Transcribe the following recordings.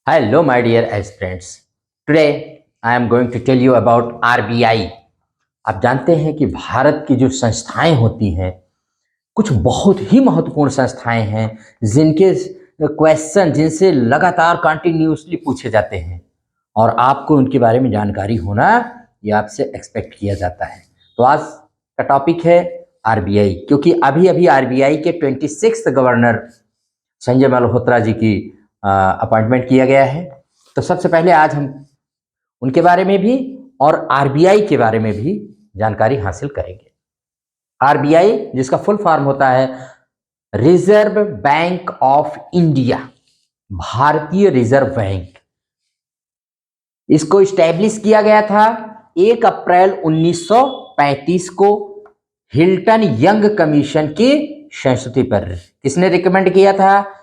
Hello, my dear aspirants. Today, I am going to tell you about RBI. आप जानते हैं कि भारत की जो संस्थाएं होती हैं, कुछ बहुत ही महत्वपूर्ण संस्थाएं हैं जिनके क्वेश्चन जिनसे लगातार कंटिन्यूसली पूछे जाते हैं और आपको उनके बारे में जानकारी होना ये आपसे एक्सपेक्ट किया जाता है। तो आज का टॉपिक है आरबीआई, क्योंकि अभी अभी आरबीआई के 26 गवर्नर संजय मल्होत्रा जी की अपॉइंटमेंट किया गया है। तो सबसे पहले आज हम उनके बारे में भी और आरबीआई के बारे में भी जानकारी हासिल करेंगे। आरबीआई जिसका फुल फॉर्म होता है रिजर्व बैंक ऑफ इंडिया, भारतीय रिजर्व बैंक। इसको इस्टेब्लिश किया गया था 1 अप्रैल 1935 को हिल्टन यंग कमीशन की संस्तुति पर। किसने रिकमेंड किया था?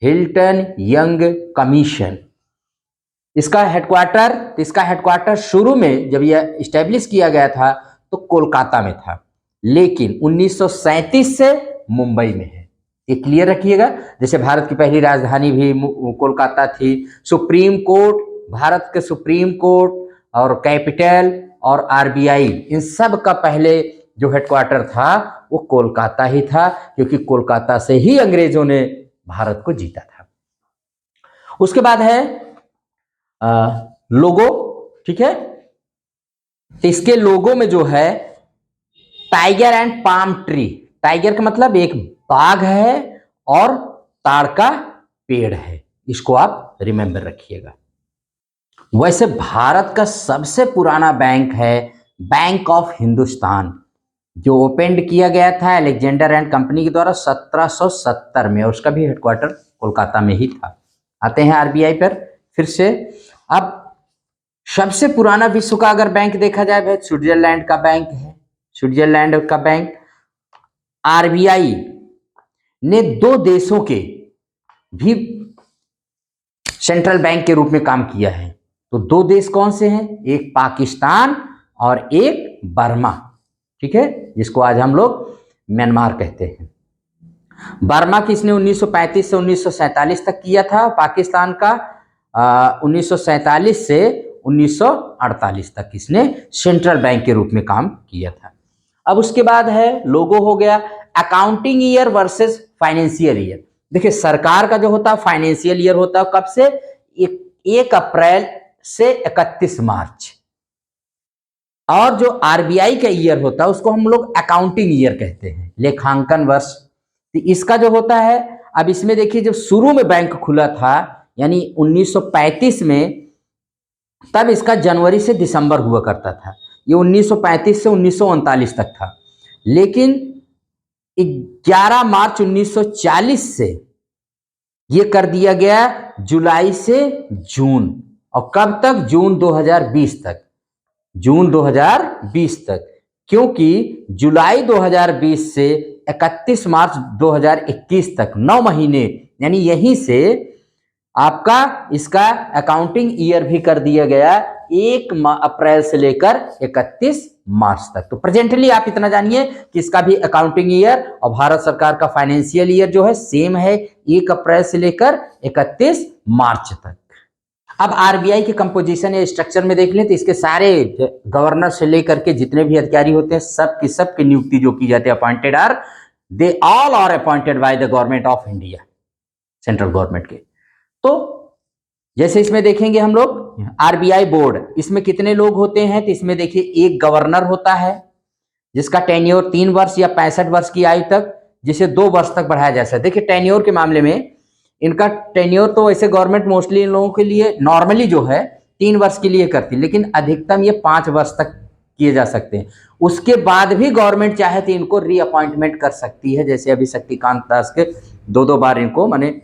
Hilton young commission. इसका हेडक्वार्टर शुरू में जब यह इस्टेब्लिश किया गया था तो कोलकाता में था, लेकिन 1937 से मुंबई में है। ये क्लियर रखिएगा। जैसे भारत की पहली राजधानी भी कोलकाता थी। सुप्रीम कोर्ट, भारत के सुप्रीम कोर्ट और कैपिटल और आरबीआई, इन सब का पहले जो हेडक्वार्टर था वो कोलकाता ही था, क्योंकि कोलकाता से ही अंग्रेजों ने भारत को जीता था। उसके बाद है लोगो, ठीक है। तो इसके लोगो में जो है tiger and palm tree, tiger का मतलब एक बाघ है और ताड़ का पेड़ है, इसको आप रिमेंबर रखिएगा। वैसे भारत का सबसे पुराना बैंक है बैंक ऑफ हिंदुस्तान, जो ओपन किया गया था अलेक्जेंडर एंड कंपनी के द्वारा 1770 में, उसका भी हेडक्वार्टर कोलकाता में ही था। आते हैं आरबीआई पर फिर से। अब सबसे पुराना विश्व का अगर बैंक देखा जाए भाई, स्विट्जरलैंड का बैंक है, स्विट्जरलैंड का बैंक। आरबीआई ने 2 देशों के भी सेंट्रल बैंक के रूप में काम किया है। तो 2 देश कौन से हैं? एक पाकिस्तान और एक बर्मा, ठीक है, जिसको आज हम लोग म्यांमार कहते हैं। बर्मा की इसने 1935 से 1947 तक किया था, पाकिस्तान का 1947 से 1948 तक इसने सेंट्रल बैंक के रूप में काम किया था। अब उसके बाद है लोगो हो गया accounting year versus financial year. देखिए, सरकार का जो होता है फाइनेंशियल ईयर होता है कब से? 1 अप्रैल से 31 मार्च। और जो आरबीआई का ईयर होता है उसको हम लोग अकाउंटिंग ईयर कहते हैं, लेखांकन वर्ष। तो इसका जो होता है, अब इसमें देखिए, जब शुरू में बैंक खुला था यानी 1935 में, तब इसका जनवरी से दिसंबर हुआ करता था। ये 1935 से 1939 तक था, लेकिन 11 मार्च 1940 से ये कर दिया गया जुलाई से जून। और कब तक? जून 2020 तक, जून 2020 तक, क्योंकि जुलाई 2020 से 31 मार्च 2021 तक 9 महीने, यानी यहीं से आपका इसका अकाउंटिंग ईयर भी कर दिया गया 1 अप्रैल से लेकर 31 मार्च तक। तो प्रेजेंटली आप इतना जानिए कि इसका भी अकाउंटिंग ईयर और भारत सरकार का फाइनेंशियल ईयर जो है सेम है, 1 अप्रैल से लेकर 31 मार्च तक। अब आरबीआई के कंपोजिशन या स्ट्रक्चर में देख लें तो इसके सारे गवर्नर से लेकर के जितने भी अधिकारी होते हैं सबकी नियुक्ति जो की जाती है appointed are, they all are appointed by the government of India, central government के। तो जैसे इसमें देखेंगे हम लोग आरबीआई बोर्ड, इसमें कितने लोग होते हैं? तो इसमें देखिए एक गवर्नर होता है जिसका टेन्योर 3 वर्ष या 65 वर्ष की आयु तक, जिसे 2 वर्ष तक बढ़ाया जा सकता है। देखिए टेन्योर के मामले में इनका टेन्योर तो वैसे गवर्नमेंट मोस्टली इन लोगों के लिए नॉर्मली जो है 3 वर्ष के लिए करती है, लेकिन अधिकतम ये 5 वर्ष तक किए जा सकते हैं। उसके बाद भी गवर्नमेंट चाहे तो इनको रीअपॉइंटमेंट कर सकती है, जैसे अभी शक्तिकांत दास के 2 बार इनको, माने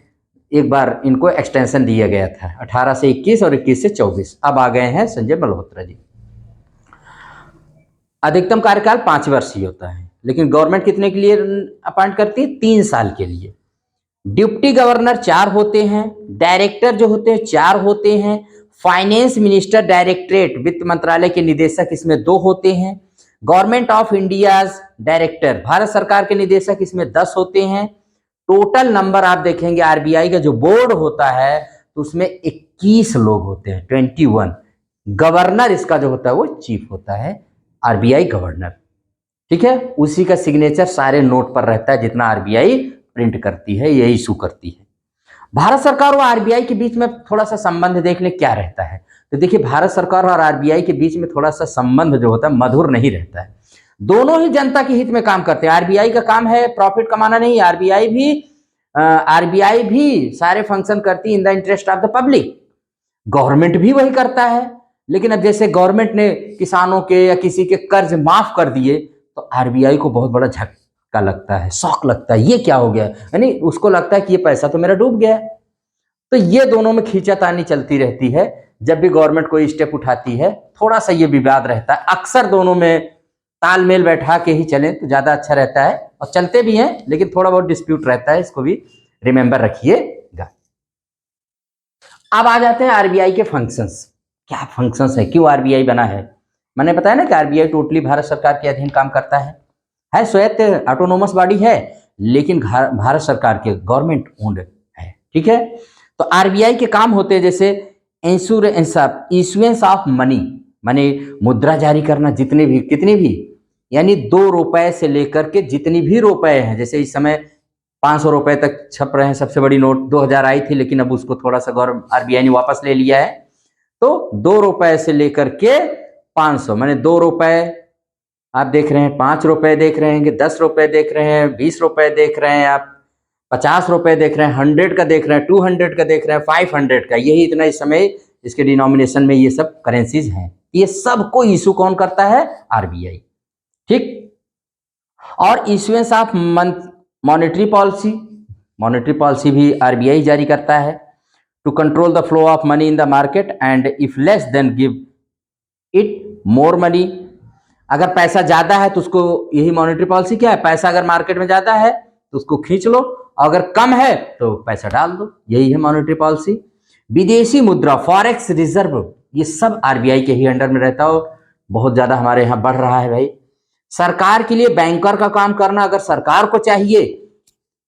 एक बार इनको एक्सटेंशन दिया गया था 18 से 21 और 21 से 24। अब आ गए हैं संजय मल्होत्रा जी। अधिकतम कार्यकाल 5 वर्ष ही होता है, लेकिन गवर्नमेंट कितने के लिए अपॉइंट करती है? 3 साल के लिए। डिप्टी गवर्नर 4 होते हैं, डायरेक्टर जो होते हैं 4 होते हैं, फाइनेंस मिनिस्टर डायरेक्टरेट वित्त मंत्रालय के निदेशक इसमें 2 होते हैं, government of India director Bharat सरकार के निदेशक इसमें 10 होते हैं। टोटल नंबर आप देखेंगे आरबीआई का जो बोर्ड होता है तो उसमें 21 लोग होते हैं, 21। गवर्नर इसका जो होता है वो चीफ होता है, आरबीआई गवर्नर। ठीक है, उसी का सिग्नेचर सारे नोट पर रहता है, जितना आरबीआई प्रिंट करती है, ये इशू करती है। भारत सरकार और आरबीआई के बीच में थोड़ा सा संबंध देख ले क्या रहता है। तो देखिए, भारत सरकार और आरबीआई के बीच में थोड़ा सा संबंध जो होता है मधुर नहीं रहता है। दोनों ही जनता के हित में काम करते हैं। आरबीआई का काम है प्रॉफिट कमाना नहीं, आरबीआई भी सारे फंक्शन करती है in the interest of the public. Government भी वही करता है। लेकिन अब जैसे गवर्नमेंट ने किसानों के या किसी के कर्ज माफ कर दिए, तो आरबीआई को बहुत बड़ा झटका लगता है, शॉक लगता है, ये क्या हो गया, यानी उसको लगता है कि ये पैसा तो मेरा डूब गया है। तो ये दोनों में खींचातानी चलती रहती है। जब भी गवर्नमेंट कोई स्टेप उठाती है, थोड़ा सा ये विवाद रहता है। अक्सर दोनों में तालमेल बैठा के ही चलें तो ज्यादा अच्छा रहता है, और चलते भी हैं, लेकिन थोड़ा बहुत डिस्प्यूट रहता है, इसको भी रिमेंबर रखिएगा। अब आ जाते हैं आरबीआई के फंक्शंस। क्या फंक्शंस है, क्यों आरबीआई बना है। मैंने बताया ना कि आरबीआई टोटली भारत सरकार के अधीन काम करता है स्वायत्त ऑटोनोमस बॉडी है, लेकिन भारत सरकार के गवर्नमेंट ओन्ड है। ठीक है, तो आरबीआई के काम होते हैं जैसे इशुएंस ऑफ मनी, माने मुद्रा जारी करना, जितने भी कितनी भी, यानी 2 रुपए से लेकर के जितनी भी रुपए हैं। जैसे इस समय 500 रुपए तक छप रहे हैं, सबसे बड़ी नोट 2000 आई थी, लेकिन अब उसको थोड़ा सा आरबीआई ने वापस ले लिया है। तो 2 रुपए से लेकर के 500, माने 2 रुपए आप देख रहे हैं, 5 रुपए देख रहे हैं, 10 रुपए देख रहे हैं, 20 रुपए देख रहे हैं, आप 50 रुपए देख रहे हैं, 100 का देख रहे हैं, 200 का देख रहे हैं, 500 का, यही इतना इस समय इसके डिनोमिनेशन में ये सब करेंसीज हैं। ये सबको इशू कौन करता है, आरबीआई। ठीक, और इशुएंस ऑफ मॉनेटरी पॉलिसी भी आरबीआई जारी करता है, to control the flow of money in the market and if less then give it more money. अगर पैसा ज्यादा है तो उसको, यही मॉनेटरी पॉलिसी क्या है, पैसा अगर मार्केट में ज्यादा है तो उसको खींच लो, अगर कम है तो पैसा डाल दो, यही है मॉनेटरी पॉलिसी। विदेशी मुद्रा, फॉरेक्स रिजर्व, ये सब आरबीआई के ही अंडर में रहता हो। बहुत ज्यादा हमारे यहाँ बढ़ रहा है भाई। सरकार के लिए बैंकर का काम करना, अगर सरकार को चाहिए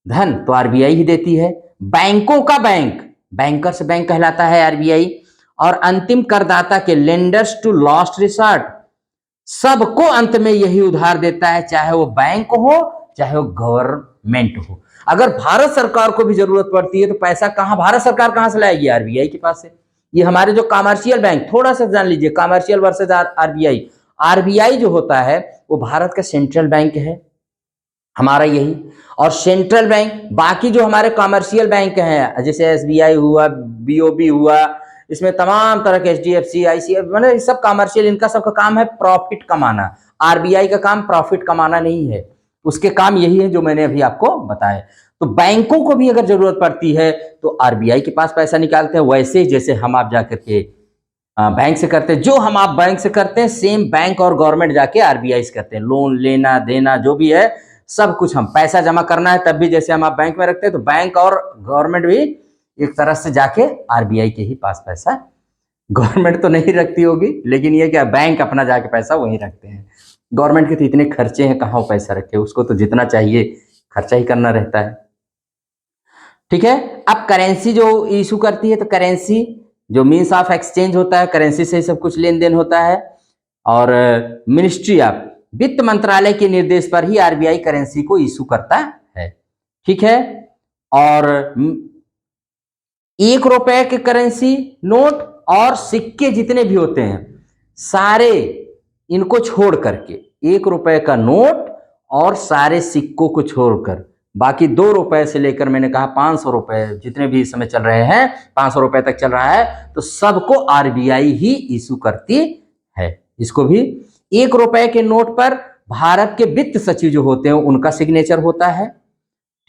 धन तो आरबीआई ही देती है। बैंकों का बैंक, बैंकर्स बैंक कहलाता है आरबीआई। और अंतिम करदाता के, लेंडर्स टू लास्ट रिसॉर्ट, सबको अंत में यही उधार देता है, चाहे वो बैंक हो चाहे वो गवर्नमेंट हो। अगर भारत सरकार को भी जरूरत पड़ती है तो पैसा कहां, भारत सरकार कहां से लाएगी, आरबीआई के पास से। ये हमारे जो कमर्शियल बैंक, थोड़ा सा जान लीजिए, कमर्शियल वर्सेस आरबीआई। आरबीआई जो होता है वो भारत का सेंट्रल बैंक है, हमारा यही। और सेंट्रल बैंक, बाकी जो हमारे कमर्शियल बैंक हैं, जैसे एसबीआई हुआ, बीओबी हुआ, इसमें तमाम तरह के एचडीएफसी, आईसीआईसीआई, मतलब सब कमर्शियल, इनका सबका काम है प्रॉफिट कमाना। आरबीआई का काम प्रॉफिट कमाना नहीं है, उसके काम यही है जो मैंने अभी आपको बताया। तो बैंकों को भी अगर जरूरत पड़ती है तो आरबीआई के पास पैसा निकालते हैं, वैसे ही जैसे हम आप जाकर के बैंक से करते हैं, जो हम आप बैंक से करते हैं, सेम बैंक और गवर्नमेंट जाके आरबीआई से करते हैं। लोन लेना देना जो भी है सब कुछ, हम पैसा जमा करना है तब भी जैसे हम आप बैंक में रखते हैं, तो बैंक और गवर्नमेंट भी एक तरह से जाके आरबीआई के ही पास पैसा, गवर्नमेंट तो नहीं रखती होगी, लेकिन ये क्या, बैंक अपना जाके पैसा वहीं रखते हैं। गवर्नमेंट के तो इतने खर्चे हैं, कहाँ वो पैसा रखे, उसको तो जितना चाहिए खर्चा ही करना रहता है। ठीक है, अब करेंसी जो इशू करती है, तो करेंसी जो मीन्स ऑफ एक्सचेंज होता है, करेंसी से ही सब कुछ लेन देन होता है। और मिनिस्ट्री ऑफ, वित्त मंत्रालय के निर्देश पर ही आरबीआई करेंसी को इशू करता है। ठीक है, और 1 रुपए के करेंसी नोट और सिक्के जितने भी होते हैं सारे, इनको छोड़ करके, 1 रुपए का नोट और सारे सिक्कों को छोड़कर, बाकी 2 रुपए से लेकर मैंने कहा 500 रुपए जितने भी इस समय चल रहे हैं, 500 रुपए तक चल रहा है, तो सबको आरबीआई ही इशू करती है। इसको भी 1 रुपए के नोट पर भारत के वित्त सचिव जो होते हैं उनका सिग्नेचर होता है।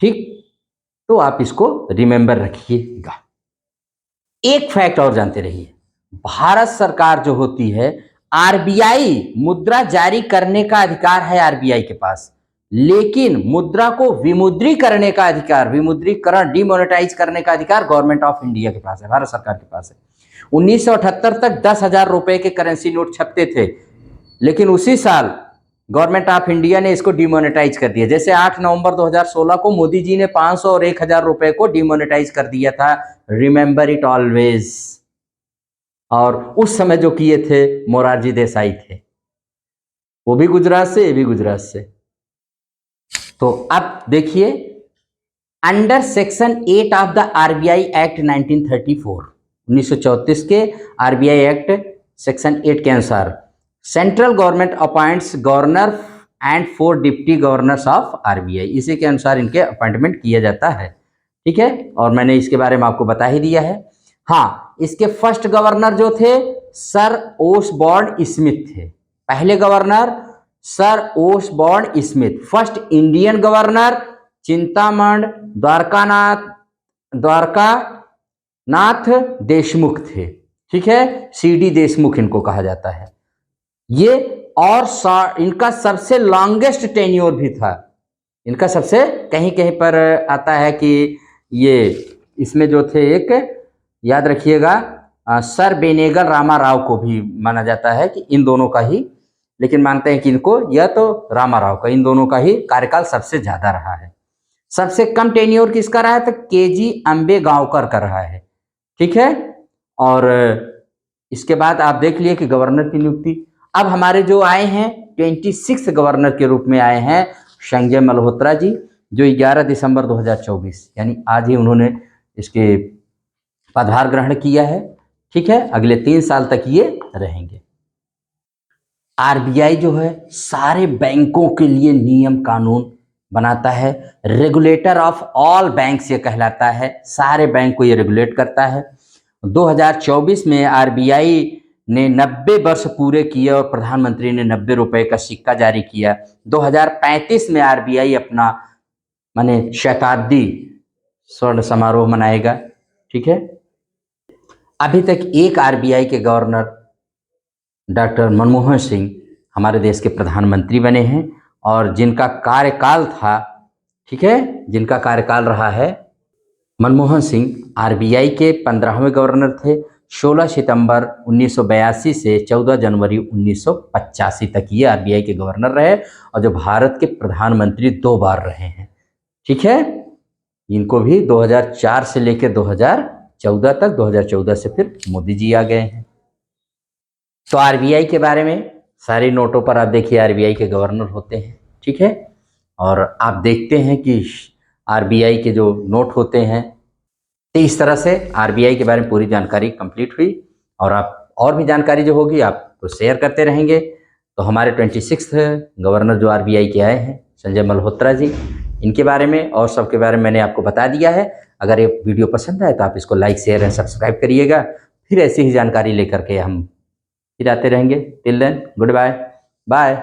ठीक, तो आप इसको रिमेंबर रखिएगा। एक फैक्ट और जानते रहिए, भारत सरकार जो होती है, आरबीआई मुद्रा जारी करने का अधिकार है आरबीआई के पास, लेकिन मुद्रा को विमुद्रीकरण का अधिकार, विमुद्रीकरण डिमोनेटाइज करने का अधिकार गवर्नमेंट ऑफ इंडिया के पास है, भारत सरकार के पास है। 1978 तक 10,000 रुपए के करेंसी नोट छपते थे, लेकिन उसी साल गवर्नमेंट ऑफ इंडिया ने इसको डिमोनेटाइज कर दिया। जैसे 8 नवंबर 2016 को मोदी जी ने 500 और 1000 रुपए को डिमोनेटाइज कर दिया था, रिमेंबर इट ऑलवेज। और उस समय जो किए थे मोरारजी देसाई थे, वो भी गुजरात से, ये भी गुजरात से। तो अब देखिए, under section 8 of the RBI act 1934, 1934 के आरबीआई एक्ट सेक्शन 8 के अनुसार central government appoints governor and 4 deputy governors of RBI, इसी के अनुसार इनके अपॉइंटमेंट किया जाता है। ठीक है, और मैंने इसके बारे में आपको बता ही दिया है। हाँ, इसके फर्स्ट गवर्नर जो थे सर ओसबॉर्न स्मिथ थे। पहले governor sir Osborne Smith. First Indian governor Chintaman Dwarkanath Deshmukh थे। ठीक है, सीडी देशमुख इनको कहा जाता है ये। और इनका सबसे लॉन्गेस्ट टेन्योर भी था। इनका सबसे, कहीं कहीं पर आता है कि ये इसमें जो थे, एक याद रखिएगा, सर बेनेगल रामा राव को भी माना जाता है कि इन दोनों का ही, लेकिन मानते हैं कि इनको, यह तो रामा राव का, इन दोनों का ही कार्यकाल सबसे ज्यादा रहा है। सबसे कम टेन्योर किसका रहा है तो केजी अंबेगांवकर का रहा है। ठीक है, और इसके बाद आप देख लिए कि गवर्नर की नियुक्ति। अब हमारे जो आए हैं 26 गवर्नर के रूप में आए हैं संजय मल्होत्रा जी, जो 11 दिसंबर 2024 यानी आज ही उन्होंने इसके पदभार ग्रहण किया है। ठीक है, अगले 3 साल तक ये रहेंगे। आरबीआई जो है सारे बैंकों के लिए नियम कानून बनाता है। रेगुलेटर ऑफ ऑल बैंक्स ये कहलाता है, सारे बैंक को ये रेगुलेट करता है। 2024 में आरबीआई ने 90 वर्ष पूरे किए और प्रधानमंत्री ने 90 रुपए का सिक्का जारी किया। 2035 में आरबीआई अपना माने शताब्दी स्वर्ण समारोह मनाएगा। ठीक है, अभी तक एक आरबीआई के गवर्नर डॉक्टर मनमोहन सिंह हमारे देश के प्रधानमंत्री बने हैं, और जिनका कार्यकाल था, ठीक है, जिनका कार्यकाल रहा है, मनमोहन सिंह आरबीआई के 15वें गवर्नर थे। 16 सितंबर 1982 से 14 जनवरी 1985 तक ये आरबीआई के गवर्नर रहे, और जो भारत के प्रधानमंत्री 2 बार रहे हैं। ठीक है, इनको भी 2004 से लेकर 2014 तक, 2014 से फिर मोदी जी आ गए हैं। तो आरबीआई के बारे में सारे नोटों पर आप देखिए आरबीआई के गवर्नर होते हैं। ठीक है, और आप देखते हैं कि आरबीआई के जो नोट होते हैं, तो इस तरह से आरबीआई के बारे में पूरी जानकारी कंप्लीट हुई। और आप और भी जानकारी जो होगी आपको शेयर करते रहेंगे। तो हमारे 26 गवर्नर जो आरबीआई के आए हैं संजय मल्होत्रा जी, इनके बारे में और सबके बारे में मैंने आपको बता दिया है। अगर ये वीडियो पसंद आए तो आप इसको लाइक, शेयर एंड सब्सक्राइब करिएगा। फिर ऐसी ही जानकारी लेकर के हम फिर आते रहेंगे। Till then, goodbye bye.